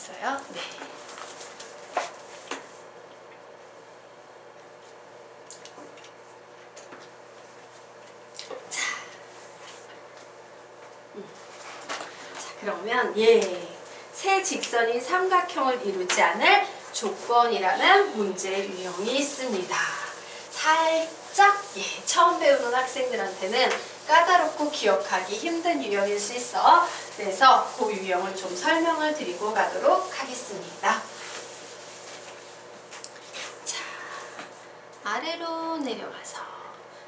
있어요. 네. 그러면 세 직선이 삼각형을 이루지 않을 조건이라는 문제 유형이 있습니다. 살짝 처음 배우는 학생들한테는 까다롭고 기억하기 힘든 유형일 수 있어. 그래서 그 유형을 좀 설명을 드리고 가도록 하겠습니다. 자, 아래로 내려가서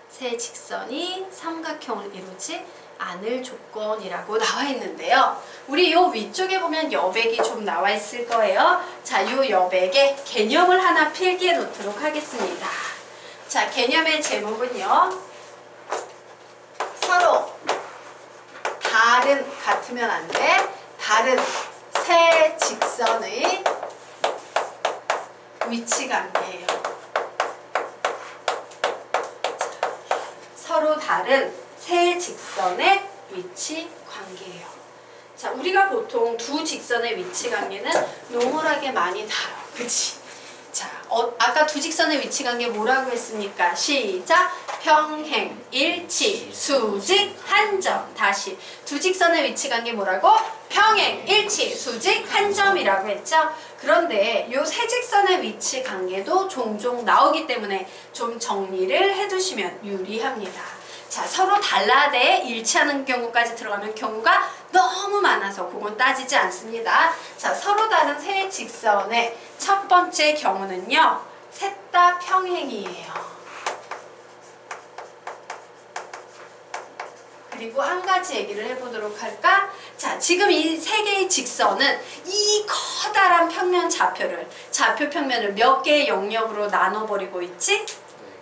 세 직선이 삼각형을 이루지 않을 조건이라고 나와 있는데요. 우리 요 위쪽에 보면 여백이 좀 나와 있을 거예요. 자, 요 여백에 개념을 하나 필기해 놓도록 하겠습니다. 자, 개념의 제목은요. 서로 같으면 안 돼. 다른 세 직선의 위치 관계예요. 서로 다른 세 직선의 위치 관계예요. 자, 우리가 보통 두 직선의 위치 관계는 노멀하게 많이 다뤄. 그치? 자, 아까 두 직선의 위치 관계 뭐라고 했습니까? 시작! 평행, 일치, 수직, 한 점. 다시. 두 직선의 위치 관계 뭐라고? 평행, 일치, 수직, 한 점이라고 했죠? 그런데 요 세 직선의 위치 관계도 종종 나오기 때문에 좀 정리를 해두시면 유리합니다. 자, 서로 달라대 일치하는 경우까지 들어가면 경우가 너무 많아서 그건 따지지 않습니다. 자, 서로 다른 세 직선의 첫 번째 경우는요. 셋 다 평행이에요. 그리고 한 가지 얘기를 해보도록 할까? 자, 지금 이 세 개의 직선은 이 커다란 평면 좌표 평면을 몇 개의 영역으로 나눠버리고 있지?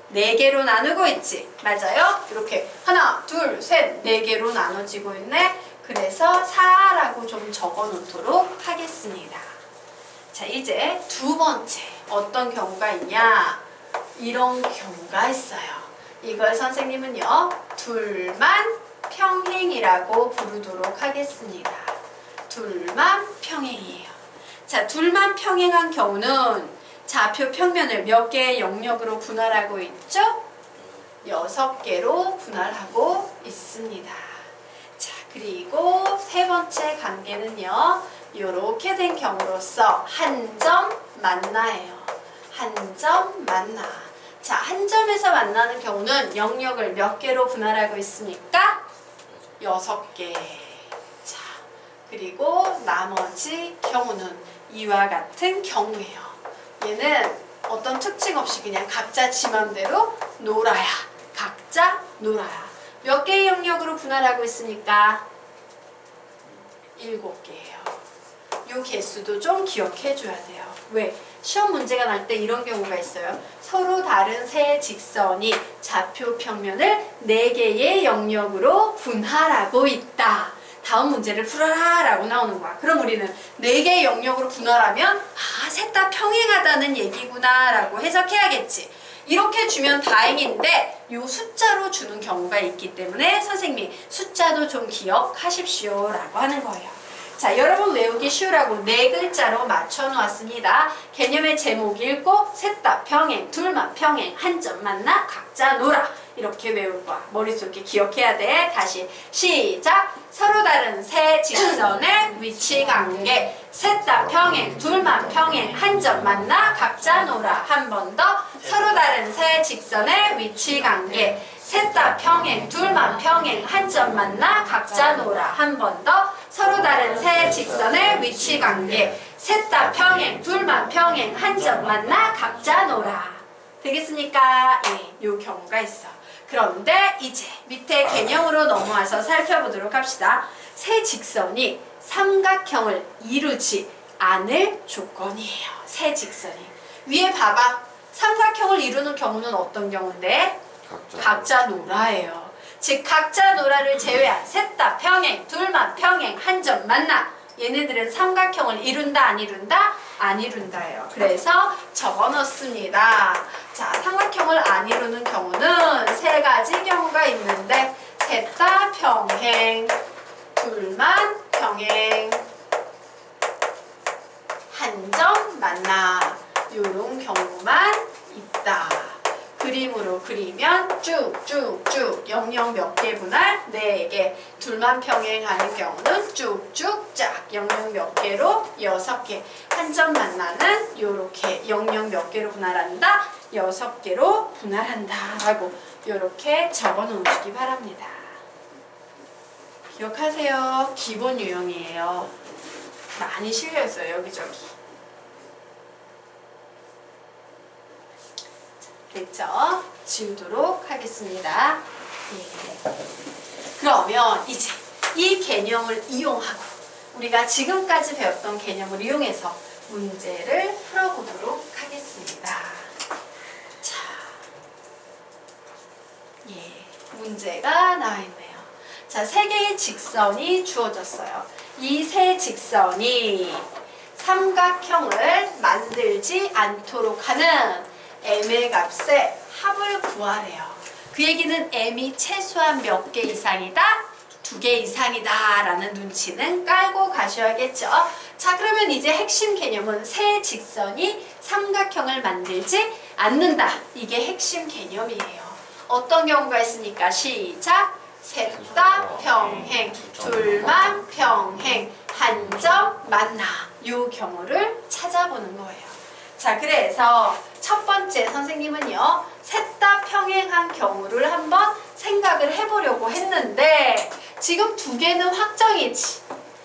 네 개로 나누고 있지. 맞아요? 이렇게 하나, 둘, 셋, 네 개로 나눠지고 있네. 그래서 4라고 좀 적어 놓도록 하겠습니다. 자, 이제 두 번째 어떤 경우가 있냐? 이런 경우가 있어요. 이걸 선생님은요. 둘만 평행이라고 부르도록 하겠습니다. 둘만 평행이에요. 자, 둘만 평행한 경우는 좌표 평면을 몇 개의 영역으로 분할하고 있죠? 6개로 분할하고 있습니다. 자, 그리고 세 번째 관계는요. 이렇게 된 경우로서 한 점 만나예요. 한 점 만나. 자, 한 점에서 만나는 경우는 영역을 몇 개로 분할하고 있습니까? 6개. 자, 그리고 나머지 경우는 이와 같은 경우예요. 얘는 어떤 특징 없이 그냥 각자 지 맘대로 놀아야. 각자 놀아야. 몇 개의 영역으로 분할하고 있으니까 7개예요. 요 개수도 좀 기억해 줘야 돼요. 왜? 시험 문제가 날 때 이런 경우가 있어요. 서로 다른 세 직선이 좌표 평면을 4개의 영역으로 분할하고 있다. 다음 문제를 풀어라 라고 나오는 거야. 그럼 우리는 4개의 영역으로 분할하면 셋 다 평행하다는 얘기구나 라고 해석해야겠지. 이렇게 주면 다행인데 요 숫자로 주는 경우가 있기 때문에 선생님이 숫자도 좀 기억하십시오 라고 하는 거예요. 자, 여러분 외우기 쉬우라고 4글자로 맞춰 놓았습니다. 개념의 제목 읽고 셋 다 평행, 둘만 평행, 한 점 만나, 각자 놀아. 이렇게 외울 거야. 머릿속에 기억해야 돼. 다시 시작! 서로 다른 세 직선의 위치 관계. 셋 다 평행, 둘만 평행, 한 점 만나, 각자 놀아. 한 번 더. 서로 다른 세 직선의 위치 관계. 셋 다 평행, 둘만 평행, 한 점 만나, 각자 놀아. 한 번 더. 서로 다른 세 직선의 위치 관계. 셋 다 평행, 둘만 평행, 한 점 만나, 각자 놀아. 되겠습니까? 예, 요 경우가 있어. 그런데 이제 밑에 개념으로 넘어와서 살펴보도록 합시다. 세 직선이 삼각형을 이루지 않을 조건이에요. 세 직선이. 위에 봐봐. 삼각형을 이루는 경우는 어떤 경우인데? 각자 놀아예요. 즉 각자 놀아를 제외한 셋 다 평행, 둘만 평행, 한 점 만나. 얘네들은 삼각형을 이룬다 안 이룬다? 안 이룬다예요. 그래서 적어 놓습니다. 자, 삼각형을 안 이루는 경우는 세 가지 경우가 있는데 셋 다 평행, 둘만 평행, 한 점 만나. 요런 경우만 있다. 그림으로 그리면 쭉쭉쭉 00 몇 개 분할 4개. 둘만 평행하는 경우는 쭉쭉 쫙 00 몇 개로 6개. 한 점 만나는 요렇게 00 몇 개로 분할한다. 6개로 분할한다 라고 요렇게 적어 놓으시기 바랍니다. 기억하세요. 기본 유형이에요. 많이 실려있어요. 여기저기. 됐죠? 지우도록 하겠습니다. 예. 그러면 이제 이 개념을 이용하고 우리가 지금까지 배웠던 개념을 이용해서 문제를 풀어보도록 하겠습니다. 자, 예, 문제가 나와 있네요. 자, 세 개의 직선이 주어졌어요. 이 세 직선이 삼각형을 만들지 않도록 하는 m의 값의 합을 구하래요. 그 얘기는 m이 최소한 몇 개 이상이다? 2개 이상이다 라는 눈치는 깔고 가셔야겠죠. 자, 그러면 이제 핵심 개념은 세 직선이 삼각형을 만들지 않는다. 이게 핵심 개념이에요. 어떤 경우가 있습니까? 시작! 셋 다 평행, 둘만 평행, 한 점 만나. 이 경우를 찾아보는 거예요. 자, 그래서 첫 번째 선생님은요, 셋 다 평행한 경우를 한번 생각을 해보려고 했는데 지금 2개는 확정이지.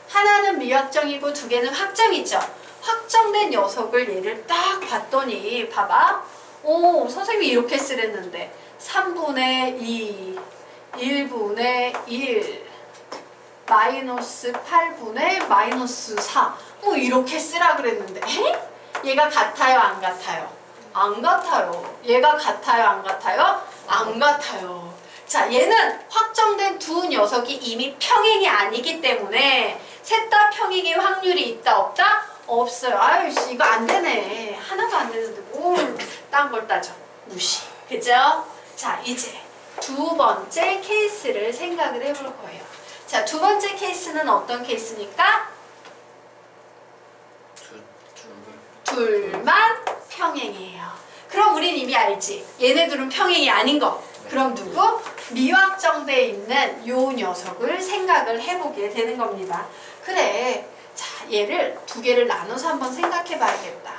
하나는 미확정이고 2개는 확정이죠. 확정된 녀석을 얘를 딱 봤더니 봐봐. 오, 선생님이 이렇게 쓰랬는데 3분의 2, 1분의 1, 마이너스 8분의 마이너스 4. 뭐 이렇게 쓰라 그랬는데 에? 얘가 같아요? 안 같아요? 안 같아요. 얘가 같아요? 안 같아요? 안 같아요. 자, 얘는 확정된 두 녀석이 이미 평행이 아니기 때문에 셋 다 평행의 확률이 있다 없다? 없어요. 아유씨 이거 안 되네. 하나도 안 되는데 뭘 딴 걸 따져. 무시. 그죠? 자, 이제 두 번째 케이스를 생각을 해볼 거예요. 자, 두 번째 케이스는 어떤 케이스입니까? 둘만 평행이에요. 그럼 우린 이미 알지. 얘네들은 평행이 아닌 거. 그럼 누구? 미확정돼 있는 요 녀석을 생각을 해보게 되는 겁니다. 그래. 자, 얘를 2개를 나눠서 한번 생각해 봐야겠다.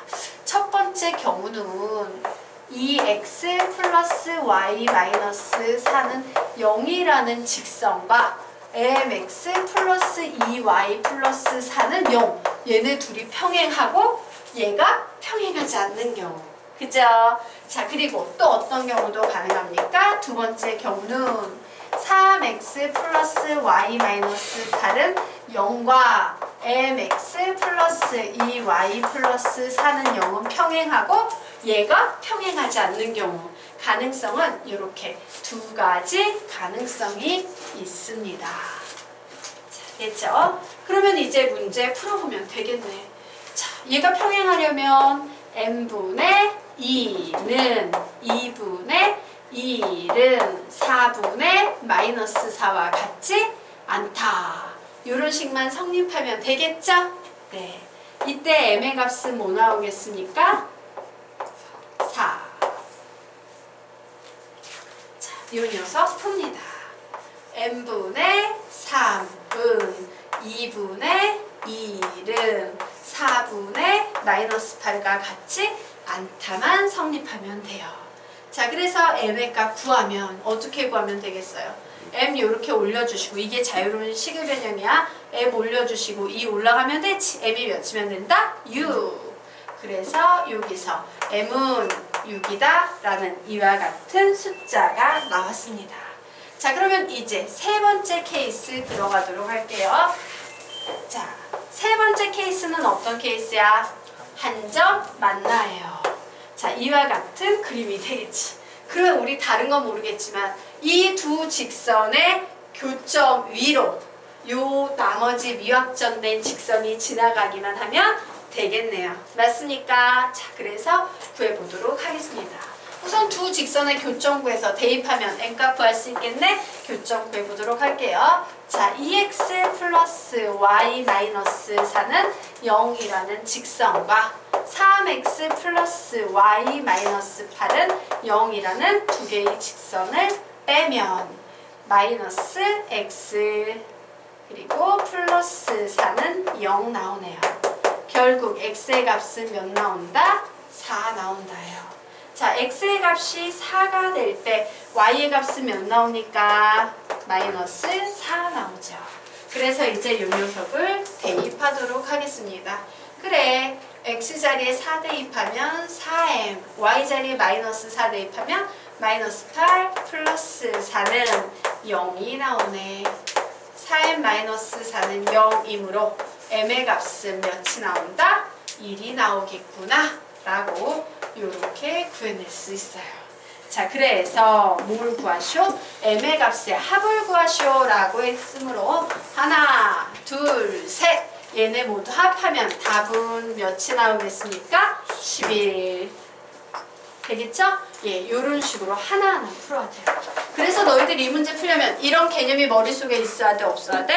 첫 번째 경우는 2x 플러스 y 마이너스 4는 0이라는 직선과 mx 플러스 2y 플러스 4는 0. 얘네 둘이 평행하고 얘가 평행하지 않는 경우. 그죠? 자, 그리고 또 어떤 경우도 가능합니까? 두 번째 경우는 3x 플러스 y 마이너스 8은 0과 mx 플러스 2y 플러스 4는 0은 평행하고 얘가 평행하지 않는 경우. 가능성은 이렇게 2가지 가능성이 있습니다. 자, 됐죠? 그러면 이제 문제 풀어보면 되겠네. 자, 얘가 평행하려면 n분의 2는 2분의 1은 4분의 마이너스 4와 같지 않다. 이런 식만 성립하면 되겠죠? 네. 이때 m의 값은 뭐 나오겠습니까? 4. 자, 이 녀석 풉니다. n분의 3은 2분의 1은 4분의 마이너스 8과 같이 않다만 성립하면 돼요. 자, 그래서 m의 값 구하면 어떻게 구하면 되겠어요? m 이렇게 올려주시고 이게 자유로운 식의 변형이야. m 올려주시고 2 올라가면 되지. m이 몇이면 된다? 6. 그래서 여기서 m은 6이다 라는 이와 같은 숫자가 나왔습니다. 자, 그러면 이제 세 번째 케이스 들어가도록 할게요. 자, 세 번째 케이스는 어떤 케이스야? 한 점 만나예요. 자, 이와 같은 그림이 되겠지. 그럼 우리 다른 건 모르겠지만 이 두 직선의 교점 위로 요 나머지 미확정된 직선이 지나가기만 하면 되겠네요. 맞습니까? 자, 그래서 구해보도록 하겠습니다. 우선 두 직선의 교점 구해서 대입하면 n값 구할 수 있겠네? 교점 구해보도록 할게요. 자, 2x 플러스 y 마이너스 4는 0이라는 직선과 3x 플러스 y 마이너스 8은 0이라는 두 개의 직선을 빼면 마이너스 x 그리고 플러스 4는 0 나오네요. 결국 x의 값은 몇 나온다? 4 나온다요. 자, x의 값이 4가 될 때 y의 값은 몇 나오니까? 마이너스 4 나오죠. 그래서 이제 이 녀석을 대입하도록 하겠습니다. 그래, x자리에 4 대입하면 4m, y자리에 마이너스 4 대입하면 마이너스 8 플러스 4는 0이 나오네. 4m 마이너스 4는 0이므로 m의 값은 몇이 나온다? 1이 나오겠구나 라고 이렇게 구해낼 수 있어요. 자, 그래서 뭘 구하쇼? m의 값의 합을 구하쇼 라고 했으므로 하나, 둘, 셋 얘네 모두 합하면 답은 몇이 나오겠습니까? 11 되겠죠? 예, 이런 식으로 하나하나 풀어야 돼요. 그래서 너희들 이 문제 풀려면 이런 개념이 머릿속에 있어야 돼, 없어야 돼?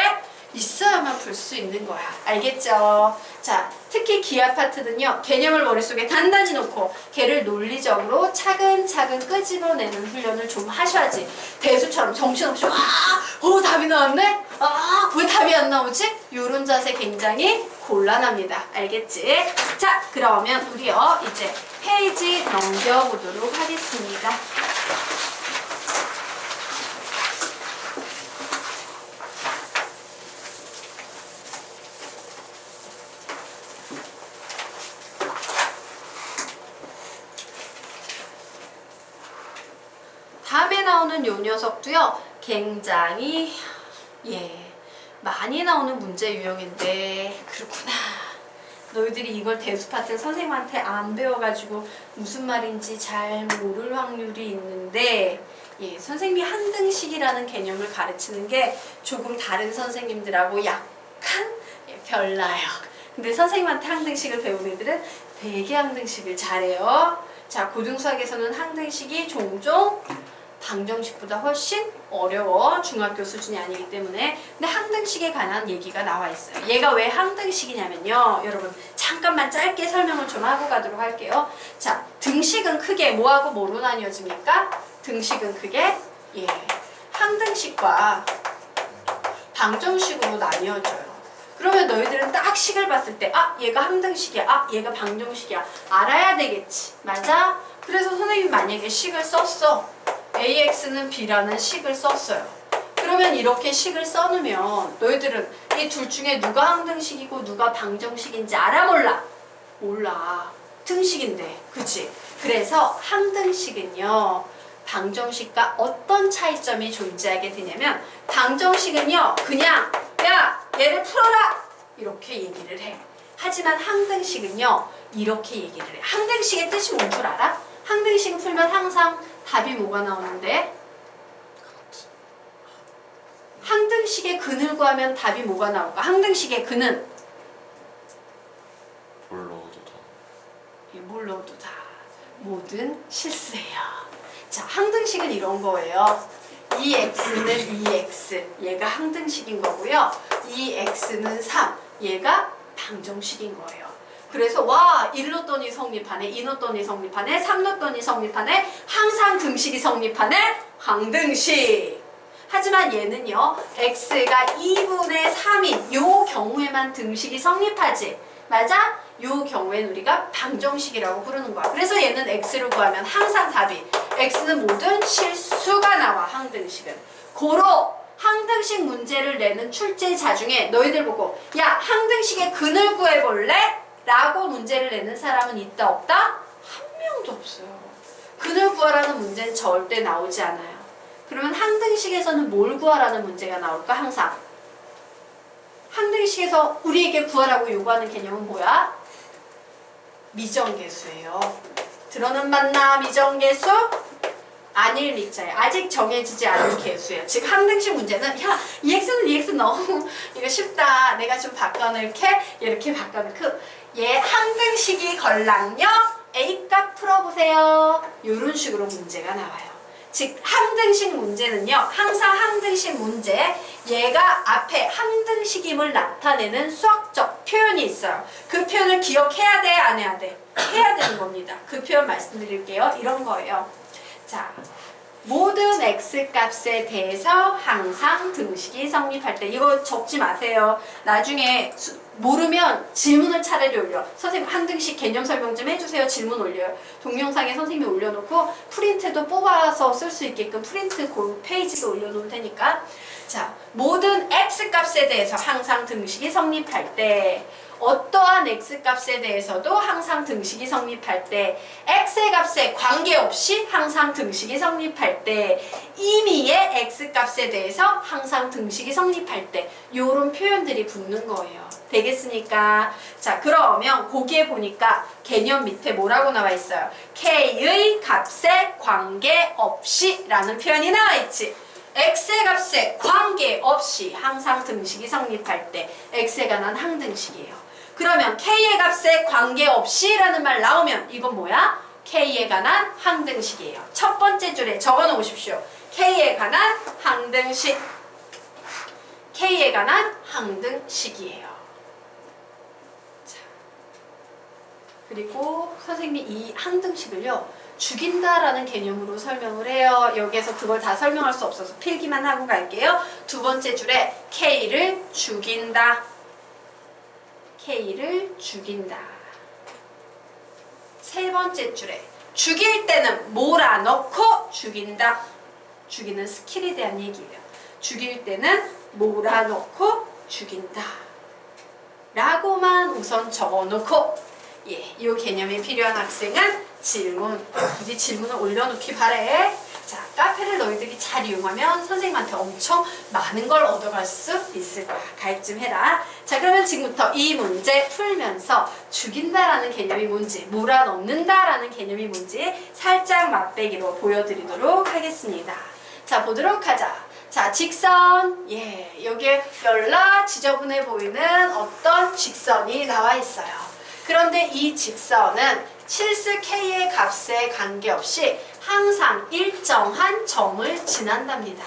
있어야만 풀 수 있는 거야. 알겠죠? 자, 특히 기하 파트는요, 개념을 머릿속에 단단히 놓고 걔를 논리적으로 차근차근 끄집어내는 훈련을 좀 하셔야지. 대수처럼 정신없이 답이 나왔네? 왜 답이 안 나오지? 이런 자세 굉장히 곤란합니다. 알겠지? 자, 그러면 우리요 이제 페이지 넘겨보도록 하겠습니다. 다음에 나오는 요 녀석도요 굉장히 많이 나오는 문제 유형인데 그렇구나. 너희들이 이걸 대수 파트 선생님한테 안 배워가지고 무슨 말인지 잘 모를 확률이 있는데 선생님이 한등식이라는 개념을 가르치는 게 조금 다른 선생님들하고 약간 별나요. 근데 선생님한테 항등식을 배운 애들은 되게 항등식을 잘해요. 자, 고등수학에서는 항등식이 종종 방정식보다 훨씬 어려워. 중학교 수준이 아니기 때문에. 근데 항등식에 관한 얘기가 나와 있어요. 얘가 왜 항등식이냐면요. 여러분 잠깐만 짧게 설명을 좀 하고 가도록 할게요. 자, 등식은 크게 뭐하고 뭐로 나뉘어집니까? 등식은 크게 항등식과 방정식으로 나뉘어져요. 그러면 너희들은 딱 식을 봤을 때 얘가 항등식이야, 얘가 방정식이야 알아야 되겠지. 맞아? 그래서 선생님이 만약에 식을 썼어. AX는 B라는 식을 썼어요. 그러면 이렇게 식을 써놓으면 너희들은 이 둘 중에 누가 항등식이고 누가 방정식인지 알아 몰라? 몰라. 등식인데. 그치? 그래서 항등식은요 방정식과 어떤 차이점이 존재하게 되냐면 방정식은요 그냥 야 얘를 풀어라 이렇게 얘기를 해. 하지만 항등식은요 이렇게 얘기를 해. 항등식의 뜻이 뭔 줄 알아? 항등식 풀면 항상 답이 뭐가 나오는데? 항등식의 근을 구하면 답이 뭐가 나올까? 항등식의 근은? 뭘 넣어도 다. 뭘 넣어도 다. 모든 실수예요. 자, 항등식은 이런 거예요. 2x는 2x, 얘가 항등식인 거고요. 2x는 3, 얘가 방정식인 거예요. 그래서 와 1 넣었더니 성립하네, 2 넣었더니 성립하네, 3 넣었더니 성립하네, 항상 등식이 성립하네, 항등식. 하지만 얘는요 x가 2분의 3인 요 경우에만 등식이 성립하지. 맞아? 요 경우엔 우리가 방정식이라고 부르는 거야. 그래서 얘는 x를 구하면 항상 답이 x는 모든 실수가 나와. 항등식은 고로 항등식 문제를 내는 출제자 중에 너희들 보고 야 항등식의 근을 구해볼래? 라고 문제를 내는 사람은 있다 없다? 한 명도 없어요. 근을 구하라는 문제는 절대 나오지 않아요. 그러면 항등식에서는 뭘 구하라는 문제가 나올까? 항상 항등식에서 우리에게 구하라고 요구하는 개념은 뭐야? 미정계수예요. 들어는 맞나? 미정계수? 아닐 미자에 아직 정해지지 않은 계수예요. 즉 항등식 문제는 야 EX는 EX 너무 이거 쉽다. 내가 좀 바꿔놓게 이렇게 바꿔놓고 얘 항등식이 걸랑요 A값 풀어보세요. 이런 식으로 문제가 나와요. 즉 항등식 문제는요. 항상 항등식 문제 얘가 앞에 항등식임을 나타내는 수학적 표현이 있어요. 그 표현을 기억해야 돼? 안 해야 돼? 해야 되는 겁니다. 그 표현 말씀드릴게요. 이런 거예요. 자, 모든 x값에 대해서 항상 등식이 성립할 때 이거 적지 마세요. 나중에 모르면 질문을 차라리 올려. 선생님 항등식 개념 설명 좀 해주세요. 질문 올려요. 동영상에 선생님이 올려놓고 프린트도 뽑아서 쓸 수 있게끔 프린트 그 페이지도 올려놓을 테니까. 자, 모든 x값에 대해서 항상 등식이 성립할 때 어떠한 x값에 대해서도 항상 등식이 성립할 때 x의 값에 관계없이 항상 등식이 성립할 때 임의의 x값에 대해서 항상 등식이 성립할 때 요런 표현들이 붙는 거예요. 되겠습니까? 자, 그러면 거기에 보니까 개념 밑에 뭐라고 나와 있어요? k의 값에 관계없이 라는 표현이 나와 있지. x의 값에 관계없이 항상 등식이 성립할 때 x에 관한 항등식이에요. 그러면 k의 값에 관계없이 라는 말 나오면 이건 뭐야? k에 관한 항등식이에요. 첫 번째 줄에 적어 놓으십시오. k에 관한 항등식. k에 관한 항등식이에요. 자, 그리고 선생님이 이 항등식을요. 죽인다라는 개념으로 설명을 해요. 여기에서 그걸 다 설명할 수 없어서 필기만 하고 갈게요. 두 번째 줄에 K를 죽인다. K를 죽인다. 세 번째 줄에 죽일 때는 몰아넣고 죽인다. 죽이는 스킬에 대한 얘기예요. 죽일 때는 몰아넣고 죽인다. 라고만 우선 적어놓고 이 개념이 필요한 학생은 질문, 굳이 질문을 올려놓기 바래. 자, 카페를 너희들이 잘 이용하면 선생님한테 엄청 많은 걸 얻어갈 수 있을 거야. 가입 좀 해라. 자, 그러면 지금부터 이 문제 풀면서 죽인다라는 개념이 뭔지, 몰아넣는다라는 개념이 뭔지 살짝 맛배기로 보여드리도록 하겠습니다. 자, 보도록 하자. 자, 직선. 여기에 열나 지저분해 보이는 어떤 직선이 나와 있어요. 그런데 이 직선은 실수 k의 값에 관계없이 항상 일정한 점을 지난답니다.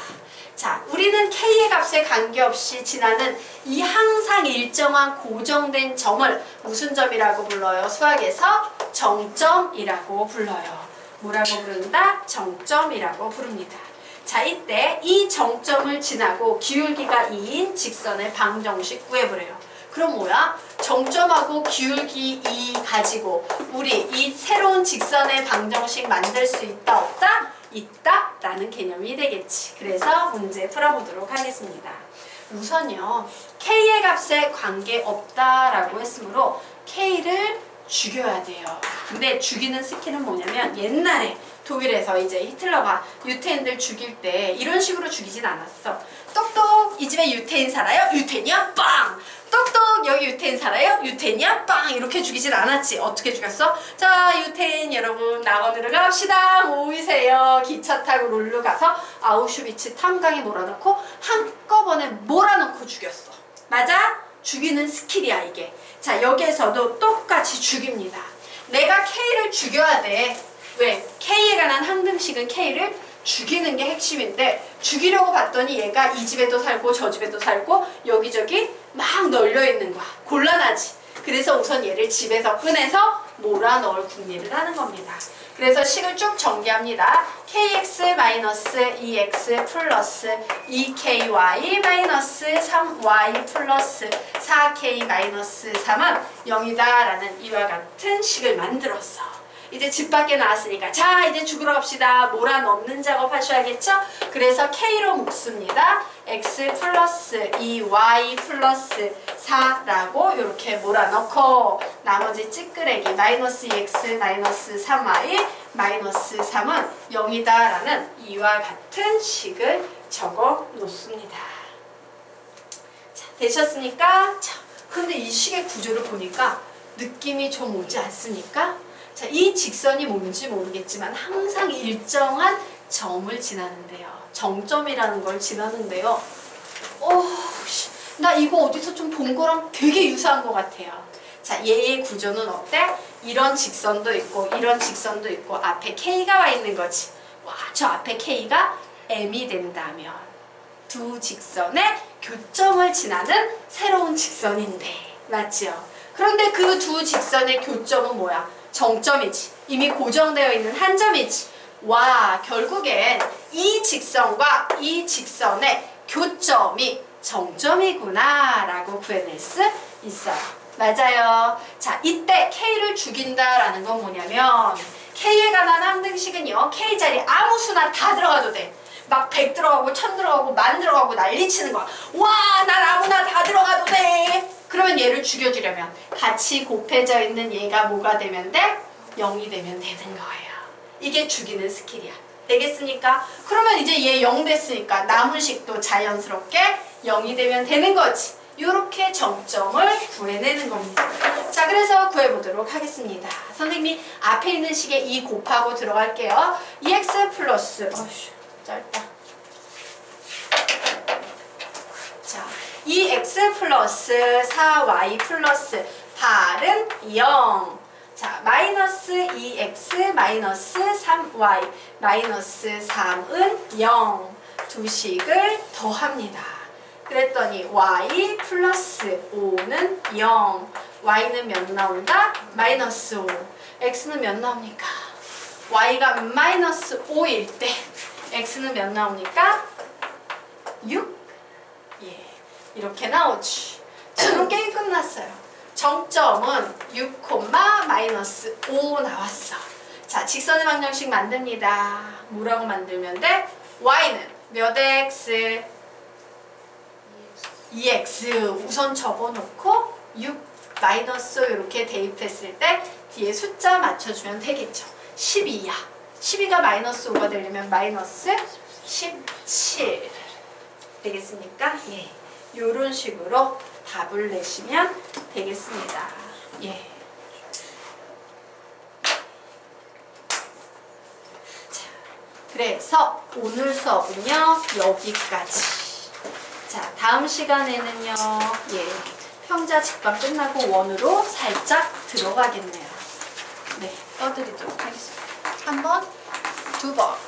자, 우리는 k의 값에 관계없이 지나는 이 항상 일정한 고정된 점을 무슨 점이라고 불러요? 수학에서 정점이라고 불러요. 뭐라고 부른다? 정점이라고 부릅니다. 자, 이때 이 정점을 지나고 기울기가 2인 직선의 방정식 구해보래요. 그럼 뭐야? 정점하고 기울기 2 가지고 우리 이 새로운 직선의 방정식 만들 수 있다 없다? 있다 라는 개념이 되겠지. 그래서 문제 풀어보도록 하겠습니다. 우선요, k의 값에 관계없다 라고 했으므로 k를 죽여야 돼요. 근데 죽이는 스킬은 뭐냐면 옛날에 독일에서 이제 히틀러가 유태인들 죽일 때 이런 식으로 죽이진 않았어. 똑똑 이 집에 유태인 살아요? 유태인이야? 빵! 똑똑 여기 유태인 살아요? 유태인이야? 빵! 이렇게 죽이진 않았지. 어떻게 죽였어? 자, 유태인 여러분 낙원으로 갑시다. 모이세요. 기차 타고 롤로 가서 아우슈비츠 탐강에 몰아넣고 한꺼번에 몰아넣고 죽였어. 맞아? 죽이는 스킬이야 이게. 자, 여기에서도 똑같이 죽입니다. 내가 K를 죽여야 돼. 왜? K에 관한 항등식은 K를 죽이는 게 핵심인데 죽이려고 봤더니 얘가 이 집에도 살고 저 집에도 살고 여기저기 막 널려 있는 거야. 곤란하지. 그래서 우선 얘를 집에서 꺼내서 몰아넣을 궁리를 하는 겁니다. 그래서 식을 쭉 전개합니다. kx-2x 플러스 2ky-3y 플러스 4k-3은 0이다 라는 이와 같은 식을 만들었어. 이제 집 밖에 나왔으니까 자, 이제 죽으러 갑시다. 몰아넣는 작업 하셔야겠죠? 그래서 k로 묶습니다. x 플러스 2y 플러스 4라고 이렇게 몰아넣고 나머지 찌끄레기 마이너스 2x 마이너스 3y 마이너스 3은 0이다 라는 이와 같은 식을 적어 놓습니다. 자, 되셨습니까? 자, 근데 이 식의 구조를 보니까 느낌이 좀 오지 않습니까? 자, 이 직선이 뭔지 모르겠지만 항상 일정한 점을 지나는데요. 정점이라는 걸 지나는데요. 나 이거 어디서 좀 본 거랑 되게 유사한 것 같아요. 자, 얘의 구조는 어때? 이런 직선도 있고 이런 직선도 있고 앞에 K가 와 있는 거지. 와, 저 앞에 K가 M이 된다면 두 직선의 교점을 지나는 새로운 직선인데, 맞지요? 그런데 그 두 직선의 교점은 뭐야? 정점이지. 이미 고정되어 있는 한 점이지. 와, 결국엔 이 직선과 이 직선의 교점이 정점이구나 라고 구해낼 수 있어요. 맞아요. 자, 이때 K를 죽인다라는 건 뭐냐면 K에 관한 항등식은요, K자리 아무 수나 다 들어가도 돼. 막 100 들어가고 1000 들어가고 10,000 들어가고 난리 치는 거야. 와, 난 아무나 다 들어가도 돼. 그러면 얘를 죽여주려면 같이 곱해져 있는 얘가 뭐가 되면 돼? 0이 되면 되는 거예요. 이게 죽이는 스킬이야. 되겠습니까? 그러면 이제 얘 0 됐으니까 남은 식도 자연스럽게 0이 되면 되는 거지. 이렇게 정점을 구해내는 겁니다. 자, 그래서 구해보도록 하겠습니다. 선생님이 앞에 있는 식에 2 곱하고 들어갈게요. 2x 플러스 짧다. 자, 2x 플러스 4y 플러스 8은 0. 자, 마이너스 2x 마이너스 3y 마이너스 3은 0. 두 식을 더합니다. 그랬더니 y 플러스 5는 0. y는 몇 나온다? 마이너스 5. x는 몇 나옵니까? y가 마이너스 5일 때 x는 몇 나옵니까? 6? 예, 이렇게 나오지. 지금 게임 끝났어요. 정점은 6, 마이너스 5 나왔어. 자, 직선의 방정식 만듭니다. 뭐라고 만들면 돼? y는 몇 x? 2x 우선 적어놓고 6 마이너스 이렇게 대입했을 때 뒤에 숫자 맞춰주면 되겠죠. 12야. 12가 마이너스 5가 되려면 마이너스 17 되겠습니까? 예. 요런 식으로 답을 내시면 되겠습니다. 예. 자, 그래서 오늘 수업은요, 여기까지. 자, 다음 시간에는요, 예, 평자 직방 끝나고 원으로 살짝 들어가겠네요. 네, 떠드리도록 하겠습니다. 한 번, 두 번.